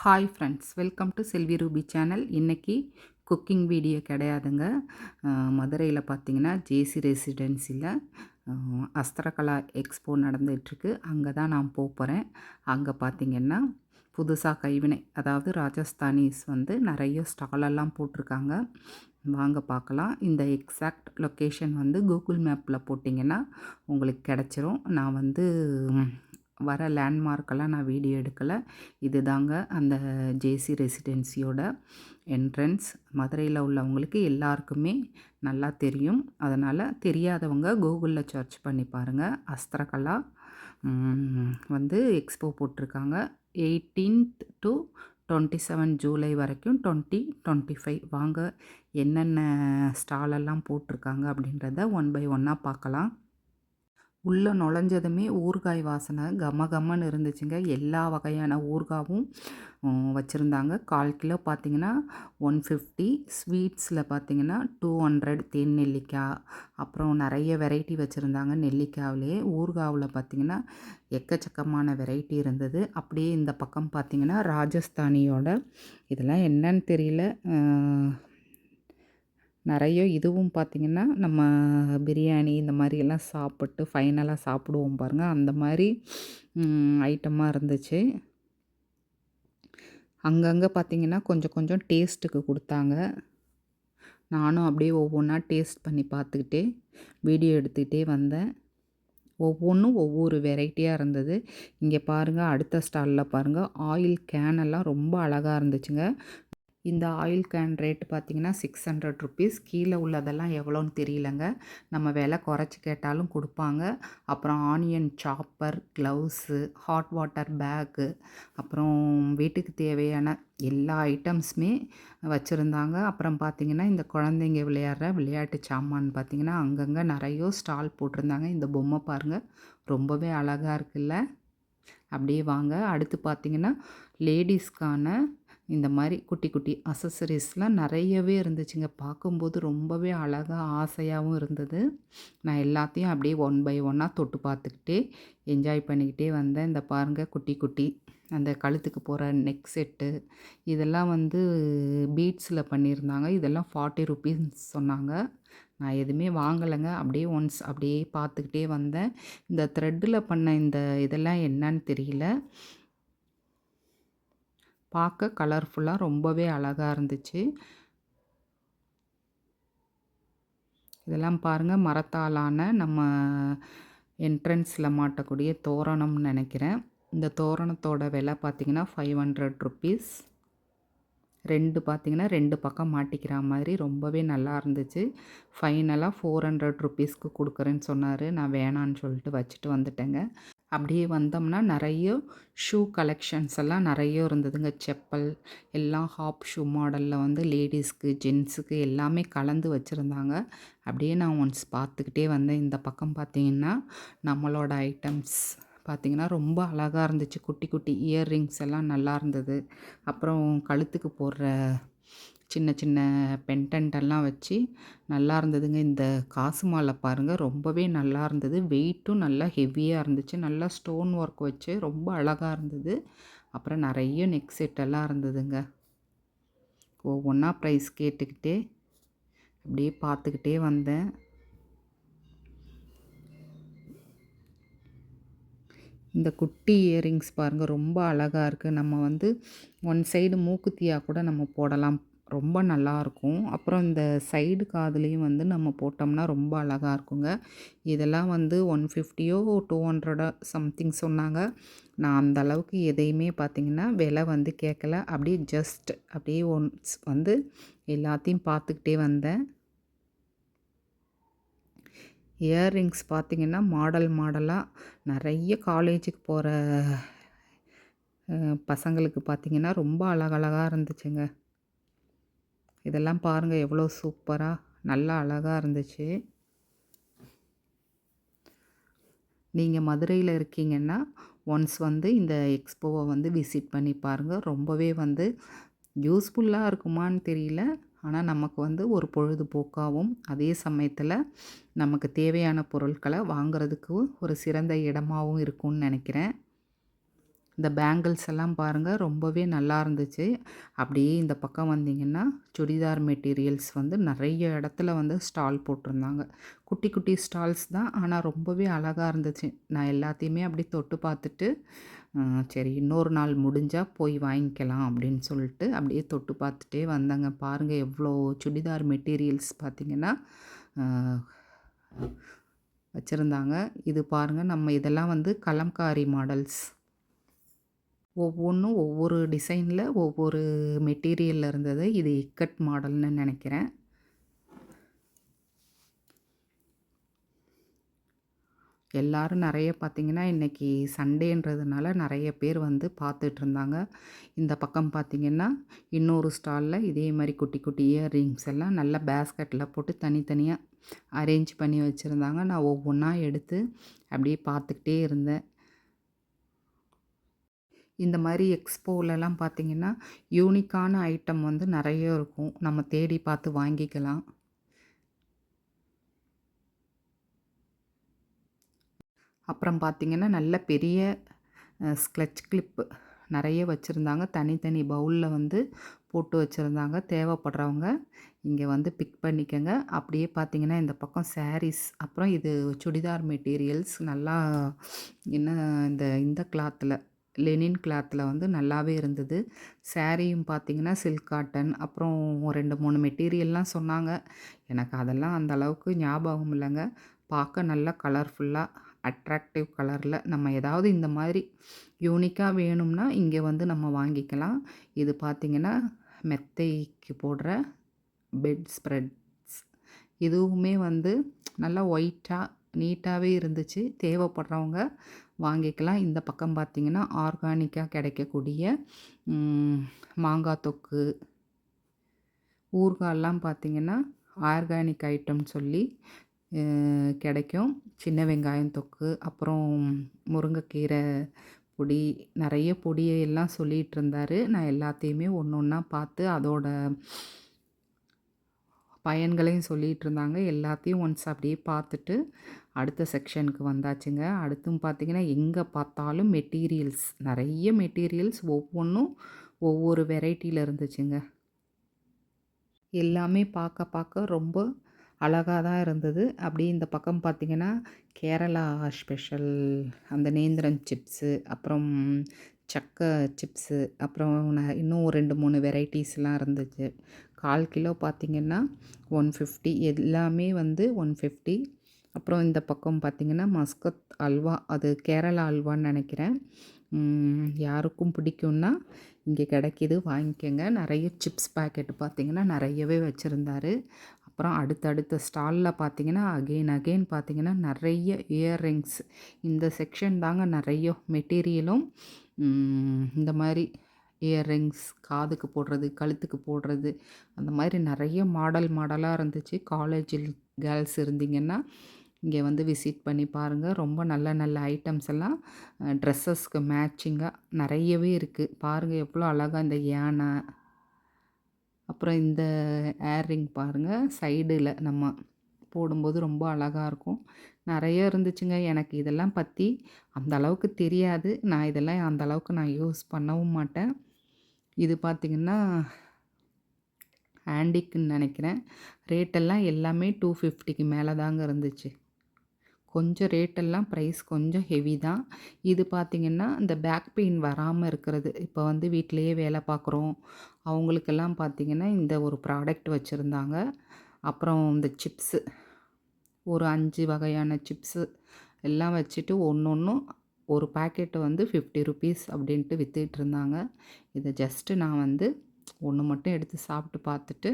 Hi friends, welcome to Selvi Ruby channel. இன்றைக்கி cooking video கிடையாதுங்க. மதுரையில் பார்த்தீங்கன்னா ஜேசி ரெசிடென்சியில் அஸ்திரகலா எக்ஸ்போ நடந்துகிட்ருக்கு. அங்கே தான் நான் போகிறேன். அங்கே பார்த்திங்கன்னா புதுசாக கைவினை, அதாவது ராஜஸ்தானிஸ் வந்து நிறைய ஸ்டாலெல்லாம் போட்டிருக்காங்க. வாங்க பார்க்கலாம். இந்த எக்ஸாக்ட் லொக்கேஷன் வந்து கூகுள் மேப்பில் போட்டிங்கன்னா உங்களுக்கு கிடச்சிரும். நான் வந்து வர லேண்ட்மார்க்கெல்லாம் நான் வீடியோ எடுக்கலை. இது தாங்க அந்த ஜேசி ரெசிடென்சியோட என்ட்ரன்ஸ். மதுரையில் உள்ளவங்களுக்கு எல்லாருக்குமே நல்லா தெரியும். அதனால் தெரியாதவங்க கூகுளில் சர்ச் பண்ணி பாருங்கள். அஸ்திரகலா வந்து எக்ஸ்போ போட்டிருக்காங்க. 18th to 27 ஜூலை வரைக்கும் 2025. வாங்க என்னென்ன ஸ்டாலெல்லாம் போட்டிருக்காங்க அப்படின்றத ஒன் பை ஒன்னாக பார்க்கலாம். உள்ளே நுழைஞ்சதுமே ஊறுகாய் வாசனை கமகமன்னு இருந்துச்சுங்க. எல்லா வகையான ஊறுகாவும் வச்சுருந்தாங்க. 1/4 கிலோ பார்த்திங்கன்னா 150, ஸ்வீட்ஸில் பார்த்திங்கன்னா 200 தேன் நெல்லிக்காய், அப்புறம் நிறைய வெரைட்டி வச்சுருந்தாங்க. நெல்லிக்காவிலே ஊறுகாவில் பார்த்திங்கன்னா எக்கச்சக்கமான வெரைட்டி இருந்தது. அப்படியே இந்த பக்கம் பார்த்திங்கன்னா ராஜஸ்தானியோட இதெல்லாம் என்னன்னு தெரியல, நிறைய இதுவும் பார்த்திங்கன்னா நம்ம பிரியாணி இந்த மாதிரியெல்லாம் சாப்பிட்டு ஃபைனலாக சாப்பிடுவோம் பாருங்கள், அந்த மாதிரி ஐட்டமாக இருந்துச்சு. அங்கங்கே பார்த்திங்கன்னா கொஞ்சம் கொஞ்சம் டேஸ்ட்டுக்கு கொடுத்தாங்க. நானும் அப்படியே ஒவ்வொன்றா டேஸ்ட் பண்ணி பார்த்துக்கிட்டே வீடியோ எடுத்துக்கிட்டே வந்தேன். ஒவ்வொன்றும் ஒவ்வொரு வெரைட்டியாக இருந்தது. இங்கே பாருங்கள், அடுத்த ஸ்டாலில் பாருங்கள், ஆயில் கேனெல்லாம் ரொம்ப அழகாக இருந்துச்சுங்க. இந்த ஆயில் கேன் ரேட்டு பார்த்திங்கன்னா 600 ருபீஸ். கீழே உள்ளதெல்லாம் எவ்வளோன்னு தெரியலங்க. நம்ம விலை குறைச்சி கேட்டாலும் கொடுப்பாங்க. அப்புறம் onion chopper, gloves, hot water bag, அப்புறம் வீட்டுக்கு தேவையான எல்லா ஐட்டம்ஸுமே வச்சுருந்தாங்க. அப்புறம் பார்த்திங்கன்னா இந்த குழந்தைங்க விளையாடுற விளையாட்டு சாமான் பார்த்திங்கன்னா அங்கங்கே நிறைய ஸ்டால் போட்டிருந்தாங்க. இந்த பொம்மை பாருங்கள், ரொம்பவே அழகாக இருக்குல்ல. அப்படியே வாங்க, அடுத்து பார்த்திங்கன்னா லேடிஸ்க்கான இந்த மாதிரி குட்டி குட்டி அசசரிஸ்லாம் நிறையவே இருந்துச்சுங்க. பார்க்கும்போது ரொம்பவே அழகாக ஆசையாகவும் இருந்தது. நான் எல்லாத்தையும் அப்படியே ஒன் பை ஒன்னாக தொட்டு பார்த்துக்கிட்டே என்ஜாய் பண்ணிக்கிட்டே வந்தேன். இந்த பாருங்கள், குட்டி குட்டி அந்த கழுத்துக்கு போகிற நெக் செட்டு, இதெல்லாம் வந்து பீட்ஸில் பண்ணியிருந்தாங்க. இதெல்லாம் 40 ருபீஸ் சொன்னாங்க. நான் எதுவுமே வாங்கலைங்க. அப்படியே ஒன்ஸ் அப்படியே பார்த்துக்கிட்டே வந்தேன். இந்த த்ரெட்டில் பண்ண இந்த இதெல்லாம் என்னன்னு தெரியல, பார்க்க கலர்ஃபுல்லாக ரொம்பவே அழகாக இருந்துச்சு. இதெல்லாம் பாருங்கள், மரத்தாலான நம்ம என்ட்ரன்ஸில் மாட்டக்கூடிய தோரணம்னு நினைக்கிறேன். இந்த தோரணத்தோட விலை பார்த்திங்கன்னா 500 ருபீஸ். பார்த்திங்கன்னா 2 பக்கம் மாட்டிக்கிற மாதிரி ரொம்பவே நல்லா இருந்துச்சு. ஃபைனலாக 400 ருபீஸ்க்கு கொடுக்குறேன்னு சொன்னார். நான் வேணான்னு சொல்லிட்டு வச்சுட்டு வந்துட்டேங்க. அப்படியே வந்தோம்னா நிறைய ஷூ கலெக்ஷன்ஸ் எல்லாம் நிறைய இருந்ததுங்க. செப்பல் எல்லாம் ஹாப் ஷூ மாடலில் வந்து லேடிஸ்க்கு ஜென்ஸுக்கு எல்லாமே கலந்து வச்சுருந்தாங்க. அப்படியே நான் ஒன்ஸ் பார்த்துக்கிட்டே வந்தேன். இந்த பக்கம் பார்த்திங்கன்னா நம்மளோட ஐட்டம்ஸ் பார்த்திங்கன்னா ரொம்ப அழகாக இருந்துச்சு. குட்டி குட்டி இயர்ரிங்ஸ் எல்லாம் நல்லா இருந்தது. அப்புறம் கழுத்துக்கு போடுற சின்ன சின்ன பென்டென்ட்டெல்லாம் வச்சு நல்லா இருந்ததுங்க. இந்த காசு மாலை பாருங்கள், ரொம்பவே நல்லா இருந்தது. வெயிட்டும் நல்லா ஹெவியாக இருந்துச்சு. நல்லா ஸ்டோன் ஒர்க் வச்சு ரொம்ப அழகாக இருந்தது. அப்புறம் நிறைய நெக் செட்டெல்லாம் இருந்ததுங்க. ஒவ்வொன்றா ப்ரைஸ் கேட்டுக்கிட்டே அப்படியே பார்த்துக்கிட்டே வந்தேன். இந்த குட்டி இயரிங்ஸ் பாருங்கள், ரொம்ப அழகாக இருக்குது. நம்ம வந்து ஒன் சைடு மூக்குத்தியாக கூட நம்ம போடலாம், ரொம்ப நல்லாயிருக்கும். அப்புறம் இந்த சைடு காதுலேயும் வந்து நம்ம போட்டோம்னா ரொம்ப அழகாக இருக்குங்க. இதெல்லாம் வந்து 150 200 சம்திங் சொன்னாங்க. நான் அந்த அளவுக்கு எதையுமே பார்த்திங்கன்னா விலை வந்து கேட்கல. அப்படியே ஜஸ்ட் அப்படியே ஒன்ஸ் வந்து எல்லாத்தையும் பார்த்துக்கிட்டே வந்தேன். இயர்ரிங்ஸ் பார்த்திங்கன்னா மாடல் மாடலாக நிறைய காலேஜுக்கு போகிற பசங்களுக்கு பார்த்திங்கன்னா ரொம்ப அழகழகாக இருந்துச்சுங்க. இதெல்லாம் பாருங்கள், எவ்வளோ சூப்பராக நல்லா அழகாக இருந்துச்சு. நீங்கள் மதுரையில் இருக்கீங்கன்னா ஒன்ஸ் வந்து இந்த எக்ஸ்போவை வந்து விசிட் பண்ணி பாருங்கள். ரொம்பவே வந்து யூஸ்ஃபுல்லாக இருக்குமான்னு தெரியல, ஆனால் நமக்கு வந்து ஒரு பொழுதுபோக்காகவும் அதே சமயத்தில் நமக்கு தேவையான பொருட்களை வாங்கிறதுக்கு ஒரு சிறந்த இடமாகவும் இருக்கும்னு நினைக்கிறேன். இந்த பேங்கிள்ஸ் எல்லாம் பாருங்கள் ரொம்பவே நல்லா இருந்துச்சு. அப்படியே இந்த பக்கம் வந்தீங்கன்னா, சுடிதார் மெட்டீரியல்ஸ் வந்து நெறைய இடத்துல வந்து ஸ்டால் போட்டிருந்தாங்க. குட்டி குட்டி ஸ்டால்ஸ் தான். ஆனா ரொம்பவே அழகா இருந்துச்சு. நான் எல்லாத்தையுமே அப்படியே தொட்டு பார்த்துட்டு, சரி இன்னொரு நாள் முடிஞ்சா போய் வாங்கிக்கலாம் அப்படின்னு சொல்லிட்டு, அப்படியே தொட்டு பார்த்துட்டே வந்தேங்க. பாருங்க எவ்வளோ சுடிதார் மெட்டீரியல்ஸ் பார்த்தீங்கன்னா, அ வச்சிருந்தாங்க. இது பாருங்க நம்ம இதெல்லாம் வந்து கலம்காரி மாடல்ஸ். ஒவ்வொன்னும் ஒவ்வொரு டிசைன்ல ஒவ்வொரு மெட்டீரியல்ல இருந்தது. இது இக்கட் மாடல்னு நெனைக்கிறேன். எல்லாரும் நெறைய பார்த்தீங்கன்னா, இன்னைக்கு சண்டேன்றதுனால நெறைய பேர் வந்து பார்த்துட்ருந்தாங்க. இந்த பக்கம் பார்த்தீங்கன்னா, இன்னொரு ஸ்டால்ல இதே மாரி குட்டி குட்டி இயர்ரிங்ஸ் எல்லாம் நல்ல பேஸ்கெட்ல போட்டு தனித்தனியா அரேஞ்ச் பண்ணி வச்சிருந்தாங்க. நான் ஒவ்வொன்னா எடுத்து அப்படியே பார்த்துக்கிட்டே இருந்தேன். இந்த மாரி எக்ஸ்போலலாம் பார்த்தீங்கன்னா, யூனிக்கான ஐட்டம் வந்து நெறைய இருக்கும். நம்ம தேடி பார்த்து வாங்கிக்கலாம். அப்புறம் பார்த்தீங்கன்னா, நல்ல பெரிய ஸ்க்லட்ச் கிளிப்பு நெறைய வச்சிருந்தாங்க. தனித்தனி பவுல்ல வந்து போட்டு வச்சிருந்தாங்க. தேவைப்படுறவங்க இங்க வந்து பிக் பண்ணிக்கங்க. அப்படியே பார்த்தீங்கன்னா, இந்த பக்கம் சாரீஸ், அப்புறம் இது சுடிதார் மெட்டீரியல்ஸ் நல்லா என்ன இந்த கிளாத்ல லெனின் கிளாத்ல வந்து நல்லாவே இருந்தது. சாரியும் பார்த்தீங்கன்னா, சில்க் காட்டன் அப்புறம் 2, 3 மெட்டீரியல்லாம் சொன்னாங்க. எனக்கு அதெல்லாம் அந்த அளவுக்கு ஞாபகம் இல்லங்க. பார்க்க நல்லா கலர்ஃபுல்லா அட்ராக்டிவ் கலர்ல நம்ம ஏதாவது இந்த மாதிரி யூனிக்கா வேணும்னா, இங்க வந்து நம்ம வாங்கிக்கலாம். இது பார்த்தீங்கன்னா, மெத்தைக்கு போடுற பெட் ஸ்ப்ரெட்ஸ். இதுவுமே வந்து நல்லா ஒயிட்டா, நீட்டாவே இருந்துச்சு. தேவைப்படுறவங்க வாங்கிக்கலாம். இந்த பக்கம் பார்த்தீங்கன்னா, ஆர்கானிக்கா கிடைக்கக்கூடிய ம் மாங்காய் தொக்கு, ஊறுகால்லாம் பார்த்தீங்கன்னா, ஆர்கானிக் ஐட்டம்னு சொல்லி கிடைக்கும். சின்ன வெங்காயம் தொக்கு, அப்புறம் முருங்கைக்கீரை பொடி, நெறைய பொடியெல்லாம் சொல்லிகிட்ருந்தாரு. நான் எல்லாத்தையுமே ஒண்ணு ஒண்ணா பார்த்து அதோட பயன்களையும் சொல்லிகிட்ருந்தாங்க. எல்லாத்தையும் ஒன்ஸ் அப்படியே பார்த்துட்டு, அடுத்த செக்ஷனுக்கு வந்தாச்சுங்க. அடுத்தும் பார்த்தீங்கன்னா, எங்கே பார்த்தாலும் மெட்டீரியல்ஸ், நெறைய மெட்டீரியல்ஸ் ஒவ்வொன்னும் ஒவ்வொரு வெரைட்டில இருந்துச்சுங்க. எல்லாமே பார்க்க பார்க்க ரொம்ப அழகா தான் இருந்தது. அப்படியே இந்த பக்கம் பார்த்தீங்கன்னா, கேரளா ஸ்பெஷல் அந்த நேந்திரம் சிப்ஸு, அப்புறம் சக்க சிப்ஸு, அப்புறம் இன்னும் 2, 3 வெரைட்டீஸ்லாம் இருந்துச்சு. 1/4 கிலோ பார்த்தீங்கன்னா 150, எல்லாமே வந்து 150. அப்புறம் இந்த பக்கம் பார்த்தீங்கன்னா, மஸ்கத் அல்வா, அது கேரளா அல்வான்னு நெனைக்கிறேன். யாருக்கும் பிடிக்கும்னா இங்கே கிடைக்கிது, வாங்கிக்கங்க. நெறைய சிப்ஸ் பாக்கெட் பார்த்தீங்கன்னா, நெறையவே வச்சிருந்தாரு. அப்புறம் அடுத்தடுத்த ஸ்டால்ல பார்த்தீங்கன்னா, அகைன் பார்த்தீங்கன்னா, நெறைய இயர்ரிங்ஸ். இந்த செக்ஷன் தாங்க நெறைய மெட்டீரியலும் இந்த மாரி இயர்ரிங்ஸ், காதுக்கு போடுறது, கழுத்துக்கு போடுறது, அந்த மாரி நெறைய மாடலா இருந்துச்சு. காலேஜில் கேர்ள்ஸ் இருந்தீங்கன்னா, இங்கே வந்து விசிட் பண்ணி பாருங்க. ரொம்ப நல்ல நல்ல ஐட்டம்ஸ் எல்லாம் ட்ரெஸ்ஸஸ்க்கு மேட்சிங்கா நெறையவே இருக்கு. பாருங்க எவ்வளோ அழகா இந்த யானை, அப்புறம் இந்த ஏர்ரிங் பாருங்க, சைடுல நம்ம போடும்போது ரொம்ப அழகா இருக்கும். நெறைய இருந்துச்சுங்க. எனக்கு இதெல்லாம் பத்தி அந்த அளவுக்கு தெரியாது. நான் இதெல்லாம் அந்த அளவுக்கு நான் யூஸ் பண்ணவும் மாட்டேன். இது பார்த்தீங்கன்னா, ஆன்டிக்குன்னு நெனைக்கிறேன். ரேட்டெல்லாம் எல்லாமே 250க்கு மேல தாங்க இருந்துச்சு. கொஞ்சம் ரேட்டெல்லாம் ப்ரைஸ் கொஞ்சம் ஹெவி தான். இது பார்த்தீங்கன்னா, இந்த பேக் பெயின் வராம இருக்கிறது. இப்போ வந்து வீட்லயே வேலை பார்க்குறோம், அவங்களுக்கெல்லாம் பார்த்தீங்கன்னா, இந்த ஒரு ப்ராடக்ட் வச்சுருந்தாங்க. அப்புறம் இந்த சிப்ஸு, ஒரு 5 வகையான சிப்ஸு எல்லாம் வச்சுட்டு ஒன்னொன்னும் ஒரு பாக்கெட் வந்து ₹50 அப்படின்ட்டு வித்துட்ருந்தாங்க. இத ஜஸ்ட்டு நான் வந்து 1 மட்டும் எடுத்து சாப்பிட்டு பார்த்துட்டு,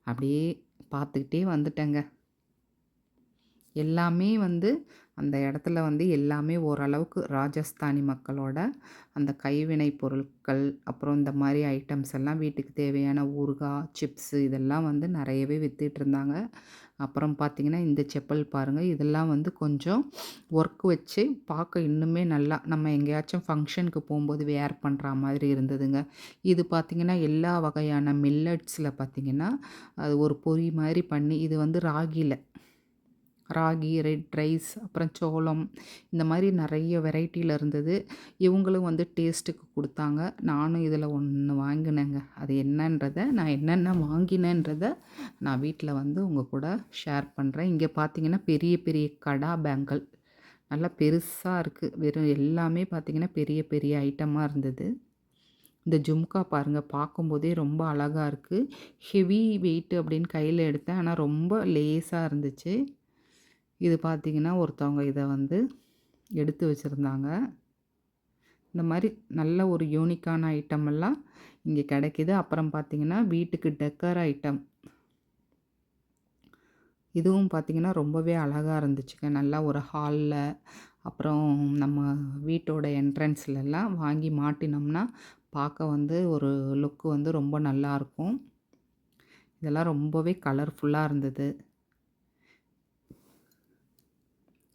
அப்படியே பார்த்துக்கிட்டே வந்துட்டேங்க. எல்லாமே வந்து அந்த இடத்துல வந்து எல்லாமே ஓரளவுக்கு ராஜஸ்தானி மக்களோட அந்த கைவினை பொருட்கள், அப்புறம் இந்த மாரி ஐட்டம்ஸ் எல்லாம் வீட்டுக்கு தேவையான ஊறுகாய், சிப்ஸு இதெல்லாம் வந்து நெறையவே வித்துட்ருந்தாங்க. அப்புறம் பார்த்தீங்கன்னா, இந்த செப்பல் பாருங்க. இதெல்லாம் வந்து கொஞ்சம் ஒர்க் வச்சு பார்க்க இன்னுமே நல்லா நம்ம எங்கேயாச்சும் ஃபங்ஷனுக்கு போம்போது வேர் பண்றா மாதிரி இருந்ததுங்க. இது பார்த்தீங்கன்னா, எல்லா வகையான மில்லட்ஸில பார்த்தீங்கன்னா, அது ஒரு பொரி மாரி பண்ணி, இது வந்து ராகில ராகி, ரெட் ரைஸ், அப்புறம் சோளம் இந்த மாதிரி நிறைய வெரைட்டியில் இருந்தது. இவங்களும் வந்து டேஸ்ட்டுக்கு கொடுத்தாங்க. நானும் இதில் ஒன்று வாங்கினேங்க. அது என்னன்றதை நான் என்னென்ன வாங்கினேன்றதை நான் வீட்டில் வந்து உங்கள் கூட ஷேர் பண்ணுறேன். இங்கே பார்த்தீங்கன்னா பெரிய பெரிய கடா பேங்கிள் நல்லா பெருசாக இருக்குது. வெறும் எல்லாமே பார்த்தீங்கன்னா பெரிய பெரிய ஐட்டமாக இருந்தது. இந்த ஜும்கா பாருங்கள், பார்க்கும்போதே ரொம்ப அழகாக இருக்குது. ஹெவி வெயிட் அப்படின்னு கையில் எடுத்தேன், ஆனால் ரொம்ப லேஸாக இருந்துச்சு. இது பார்த்திங்கன்னா ஒருத்தவங்க இதை வந்து எடுத்து வச்சுருந்தாங்க. இந்த மாதிரி நல்ல ஒரு யூனிக்கான ஐட்டம் எல்லாம் இங்கே கிடைக்கிது. அப்புறம் பார்த்திங்கன்னா வீட்டுக்கு டெக்கர் ஐட்டம், இதுவும் பார்த்திங்கன்னா ரொம்பவே அழகாக இருந்துச்சுங்க. நல்லா ஒரு ஹாலில், அப்புறம் நம்ம வீட்டோட என்ட்ரன்ஸ்லலாம் வாங்கி மாட்டினோம்னா பார்க்க வந்து ஒரு லுக்கு வந்து ரொம்ப நல்லாயிருக்கும். இதெல்லாம் ரொம்பவே கலர்ஃபுல்லாக இருந்தது.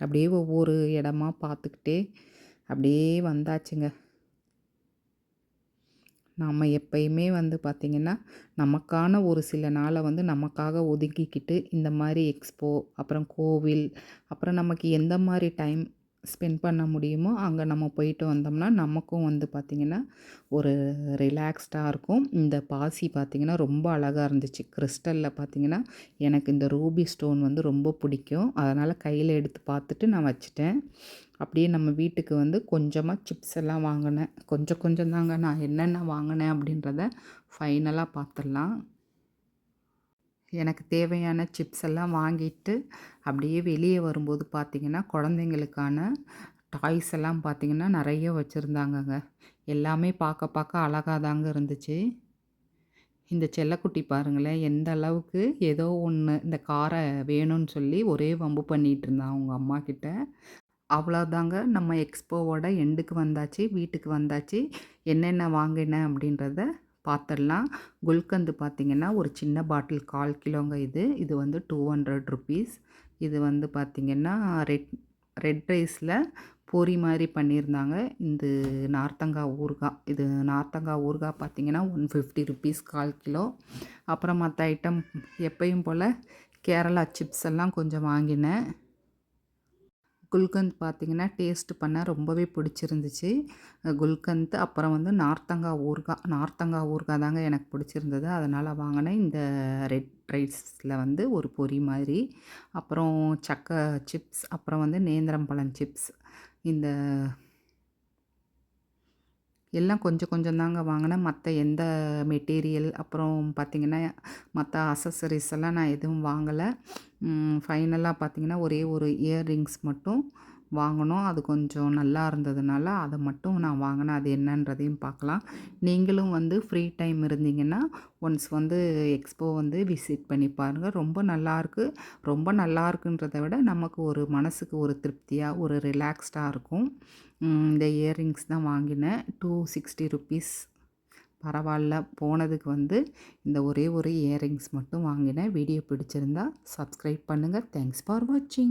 அப்படியே ஒவ்வொரு இடமா பார்த்துக்கிட்டே அப்படியே வந்தாச்சுங்க. நாம் எப்பயுமே வந்து பார்த்திங்கன்னா நமக்கான ஒரு சில நாளை வந்து நமக்காக ஒதுக்கிக்கிட்டு இந்த மாதிரி எக்ஸ்போ, அப்புறம் கோவில், அப்புறம் நமக்கு எந்த மாதிரி டைம் ஸ்பெண்ட் பண்ண முடியுமோ அங்கே நம்ம போயிட்டு வந்தோம்னா நமக்கும் வந்து பார்த்திங்கன்னா ஒரு ரிலாக்ஸ்டாக இருக்கும். இந்த பாசி பார்த்திங்கன்னா ரொம்ப அழகாக இருந்துச்சு. கிறிஸ்டலில் பார்த்திங்கன்னா எனக்கு இந்த ரூபி ஸ்டோன் வந்து ரொம்ப பிடிக்கும். அதனால் கையில் எடுத்து பார்த்துட்டு நான் வச்சுட்டேன். அப்படியே நம்ம வீட்டுக்கு வந்து கொஞ்சமாக சிப்ஸ் எல்லாம் வாங்கினேன். கொஞ்சம் கொஞ்சம் தாங்க. நான் என்னென்ன வாங்கினேன் அப்படின்றத ஃபைனலாக பார்த்துடலாம். எனக்கு தேவையான சிப்ஸ் எல்லாம் வாங்கிட்டு அப்படியே வெளியே வரும்போது பார்த்திங்கன்னா குழந்தைங்களுக்கான டாய்ஸ் எல்லாம் பார்த்திங்கன்னா நிறைய வச்சுருந்தாங்கங்க. எல்லாமே பார்க்க பார்க்க அழகாக தாங்க இருந்துச்சு. இந்த செல்லக்குட்டி பாருங்களேன், எந்த அளவுக்கு ஏதோ ஒன்று இந்த காரை வேணும்னு சொல்லி ஒரே வம்பு பண்ணிகிட்டு இருந்தான் அவங்க அம்மா கிட்ட. அவ்வளோதாங்க, நம்ம எக்ஸ்போவோட எண்டுக்கு வந்தாச்சு, வீட்டுக்கு வந்தாச்சு. என்னென்ன வாங்கினேன் அப்படின்றத பார்த்துடலாம். குல்கந்து பார்த்திங்கன்னா ஒரு சின்ன பாட்டில் 1/4 கிலோங்க இது. இது வந்து 200 ருபீஸ். இது வந்து பார்த்திங்கன்னா ரெட் ரைஸில் பொரி மாதிரி பண்ணியிருந்தாங்க. இந்த நார்த்தங்காய் ஊறுகாய், இது நார்த்தங்காய் ஊறுகாய் பார்த்திங்கன்னா 150 ருபீஸ் 1/4 கிலோ. அப்புறம் மற்ற ஐட்டம் எப்பயும் போல் கேரளா சிப்ஸ் எல்லாம் கொஞ்சம் வாங்கினேன். குல்கந்த் பார்த்திங்கன்னா டேஸ்ட்டு பண்ண ரொம்பவே பிடிச்சிருந்துச்சு. குல்கந்த், அப்புறம் வந்து நார்த்தங்காய் ஊறுகாய் தாங்க எனக்கு பிடிச்சிருந்தது. அதனால் வாங்கினேன். இந்த ரெட் ரைஸில் வந்து ஒரு பொரி மாதிரி, அப்புறம் சக்கை சிப்ஸ், அப்புறம் வந்து நேந்திரம் பழம் சிப்ஸ். இந்த எல்லாம் கொஞ்சம் கொஞ்சம் தாங்க வாங்கினேன். மற்ற எந்த மெட்டீரியல், அப்புறம் பார்த்திங்கன்னா மற்ற அக்சஸரீஸ் எல்லாம் நான் எதுவும் வாங்கலை. ஃபைனலாக பார்த்திங்கன்னா ஒரே ஒரு இயர்ரிங்ஸ் மட்டும் வாங்கினோம். அது கொஞ்சம் நல்லா இருந்ததுனால அதை மட்டும் நான் வாங்கினேன். அது என்னன்றதையும் பார்க்கலாம். நீங்களும் வந்து ஃப்ரீ டைம் இருந்தீங்கன்னா ஒன்ஸ் வந்து எக்ஸ்போ வந்து விசிட் பண்ணி பாருங்கள். ரொம்ப நல்லாயிருக்கு. ரொம்ப நல்லாயிருக்குன்றதை விட நமக்கு ஒரு மனசுக்கு ஒரு திருப்தியாக ஒரு ரிலாக்ஸ்டாக இருக்கும். இந்த இயர்ரிங்ஸ் தான் வாங்கினேன். 260 ருபீஸ். பரவாயில்ல. போனதுக்கு வந்து இந்த ஒரே ஒரு இயர்ரிங்ஸ் மட்டும் வாங்கினேன். வீடியோ பிடிச்சிருந்தா சப்ஸ்கிரைப் பண்ணுங்கள். தேங்க்ஸ் ஃபார் வாட்சிங்.